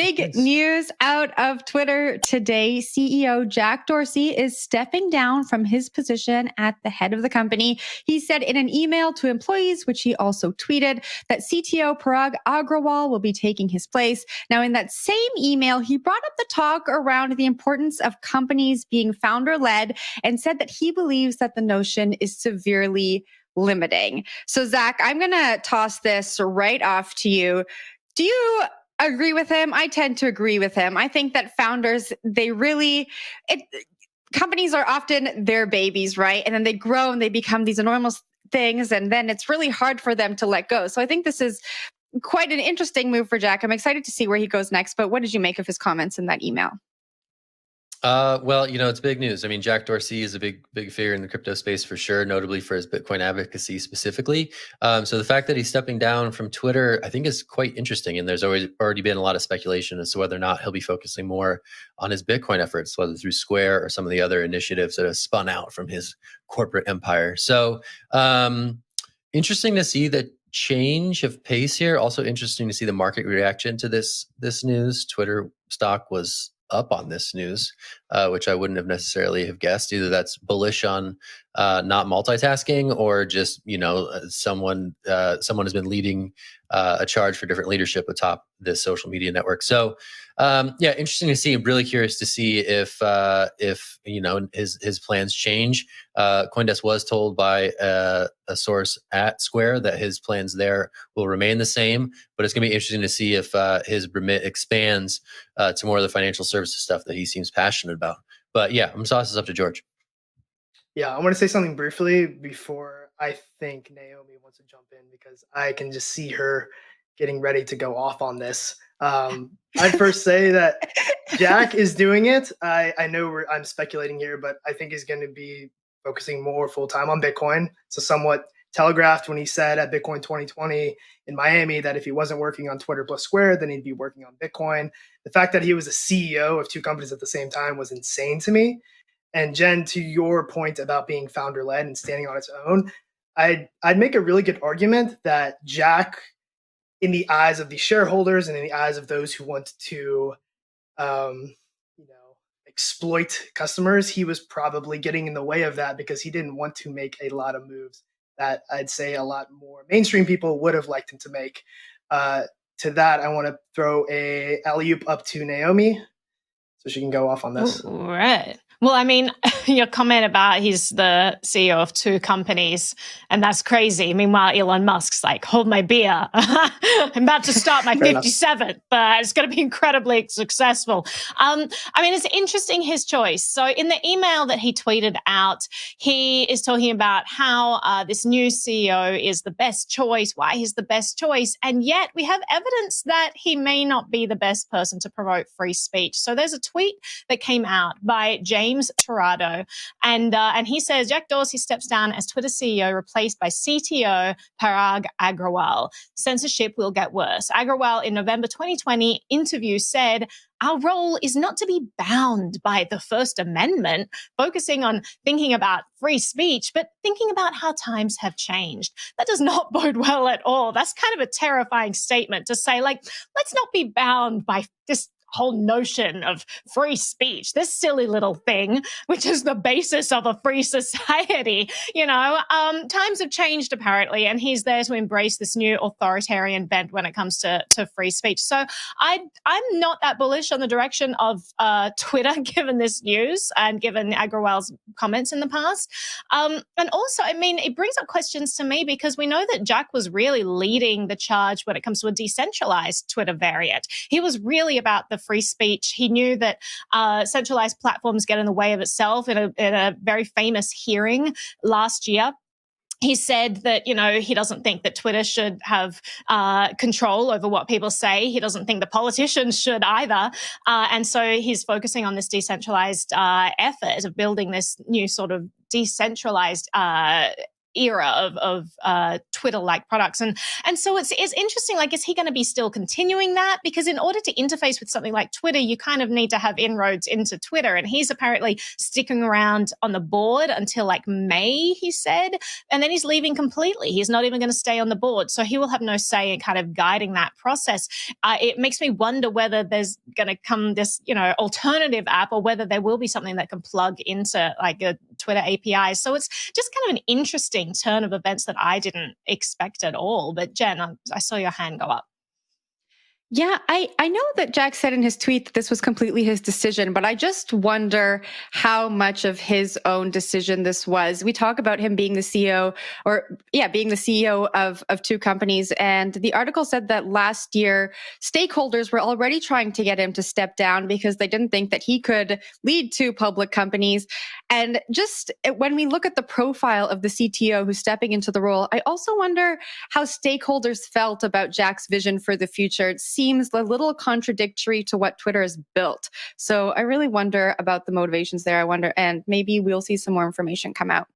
Big news out of Twitter today. CEO Jack Dorsey is stepping down from his position at the head of the company. He said in an email to employees, which he also tweeted, that CTO Parag Agrawal will be taking his place. Now, in that same email, he brought up the talk around the importance of companies being founder-led and said that he believes that the notion is severely limiting. So, Zach, I'm going to toss this right off to you. Do you agree with him? I tend to agree with him. I think that founders, companies are often their babies, right? And then they grow and they become these enormous things, and then it's really hard for them to let go. So I think this is quite an interesting move for Jack. I'm excited to see where he goes next, but what did you make of his comments in that email? Well, it's big news. I mean, Jack Dorsey is a big figure in the crypto space for sure, notably for his Bitcoin advocacy specifically. So the fact that he's stepping down from Twitter, I think, is quite interesting. And there's already been a lot of speculation as to whether or not he'll be focusing more on his Bitcoin efforts, whether through Square or some of the other initiatives that have spun out from his corporate empire. So interesting to see the change of pace here. Also interesting to see the market reaction to this news. Twitter stock was up on this news, which I wouldn't have necessarily have guessed. Either that's bullish on not multitasking, or just someone has been leading a charge for different leadership atop this social media network. So interesting to see. Really curious to see if his plans change. CoinDesk was told by a source at Square that his plans there will remain the same, but it's going to be interesting to see if his remit expands to more of the financial services stuff that he seems passionate about. But yeah, I'm going to toss this up to George. Yeah, I want to say something briefly before I think Naomi wants to jump in, because I can just see her getting ready to go off on this. I'd first say that Jack is doing it. I know I'm speculating here, but I think he's going to be focusing more full-time on Bitcoin. So somewhat telegraphed when he said at Bitcoin 2020 in Miami that if he wasn't working on Twitter plus Square, then he'd be working on Bitcoin. The fact that he was a CEO of two companies at the same time was insane to me. And Jen, to your point about being founder-led and standing on its own, I'd make a really good argument that Jack, in the eyes of the shareholders and in the eyes of those who want to, exploit customers, he was probably getting in the way of that because he didn't want to make a lot of moves that I'd say a lot more mainstream people would have liked him to make. To that, I want to throw a alley-oop up to Naomi so she can go off on this. All right. Well, I mean, your comment about he's the CEO of two companies, and that's crazy. Meanwhile, Elon Musk's like, hold my beer. I'm about to start my 57th, but it's going to be incredibly successful. I mean, it's interesting, his choice. So in the email that he tweeted out, he is talking about how this new CEO is the best choice, why he's the best choice. And yet we have evidence that he may not be the best person to promote free speech. So there's a tweet that came out by James Tirado, and he says, Jack Dorsey steps down as Twitter CEO, replaced by CTO Parag Agrawal. Censorship will get worse. Agrawal, in November 2020 interview, said, our role is not to be bound by the First Amendment, focusing on thinking about free speech, but thinking about how times have changed. That does not bode well at all. That's kind of a terrifying statement to say, like, let's not be bound by this whole notion of free speech, this silly little thing, which is the basis of a free society. Times have changed apparently, and he's there to embrace this new authoritarian bent when it comes to free speech. So I'm not that bullish on the direction of Twitter, given this news and given Agrawal's comments in the past. And also, I mean, it brings up questions to me because we know that Jack was really leading the charge when it comes to a decentralized Twitter variant. He was really about the free speech. He knew that centralized platforms get in the way of itself. In a very famous hearing last year, he said that, he doesn't think that Twitter should have control over what people say. He doesn't think the politicians should either. And so he's focusing on this decentralized effort of building this new sort of decentralized era of Twitter-like products. And so it's interesting, like, is he going to be still continuing that? Because in order to interface with something like Twitter, you kind of need to have inroads into Twitter. And he's apparently sticking around on the board until like May, he said, and then he's leaving completely. He's not even going to stay on the board. So he will have no say in kind of guiding that process. It makes me wonder whether there's going to come this, alternative app, or whether there will be something that can plug into like a Twitter API. So it's just kind of an interesting turn of events that I didn't expect at all. But Jen, I saw your hand go up. Yeah, I know that Jack said in his tweet that this was completely his decision, but I just wonder how much of his own decision this was. We talk about him being the CEO being the CEO of two companies. And the article said that last year, stakeholders were already trying to get him to step down because they didn't think that he could lead two public companies. And just when we look at the profile of the CTO who's stepping into the role, I also wonder how stakeholders felt about Jack's vision for the future. It seems a little contradictory to what Twitter has built. So I really wonder about the motivations there. I wonder, and maybe we'll see some more information come out.